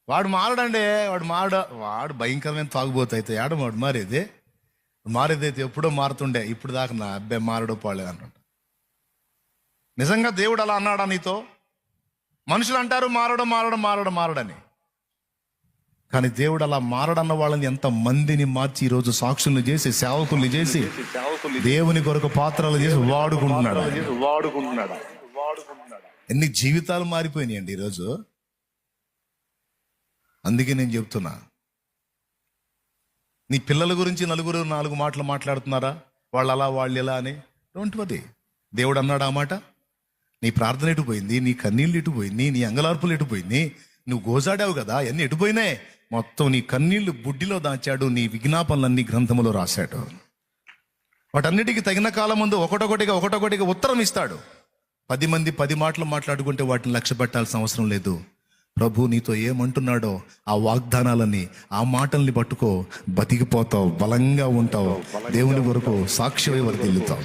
వాడు మారడండి, వాడు భయంకరమైన తాగుబోతు అయితే వాడు మారేదైతే ఎప్పుడో మారుతుండే, ఇప్పుడు దాకా నా అబ్బాయి మారడో పోలేదు అంటుంట. నిజంగా దేవుడు అలా అన్నాడా నీతో? మనుషులు అంటారు మారడని, కానీ దేవుడు అలా మారడన్న వాళ్ళని ఎంత మందిని మార్చి ఈరోజు సాక్షుల్ని చేసి, సేవకుల్ని చేసి, దేవుని కొరకు పాత్రలు చేసి వాడుకుంటున్నాడు. ఎన్ని జీవితాలు మారిపోయినాయండి ఈరోజు. అందుకే నేను చెప్తున్నా, నీ పిల్లల గురించి నలుగురు 4 మాటలు మాట్లాడుతున్నారా, వాళ్ళు అలా వాళ్ళు ఇలా అని. Don't worry. దేవుడు అన్నాడు ఆ మాట. నీ ప్రార్థన ఎటుపోయింది, నీ కన్నీళ్ళు ఎటుపోయింది, నీ అంగలార్పులు ఎటుపోయింది, నువ్వు గోజాడావు కదా, అన్నీ ఎటుపోయినాయి. మొత్తం నీ కన్నీళ్లు బుడ్డిలో దాచాడు, నీ విజ్ఞాపనలన్నీ గ్రంథములో రాశాడు. వాటన్నిటికీ తగిన కాలం ముందు ఒకటొకటిగా ఉత్తరం ఇస్తాడు. 10 మంది 10 మాటలు మాట్లాడుకుంటే వాటిని లక్ష్య పెట్టాల్సిన అవసరం లేదు. ప్రభు నీతో ఏమంటున్నాడో ఆ వాగ్దానాలని, ఆ మాటల్ని పట్టుకో, బతికిపోతావు, బలంగా ఉంటావు, దేవుని వరకు సాక్షివై వర్ధిల్లుతావు.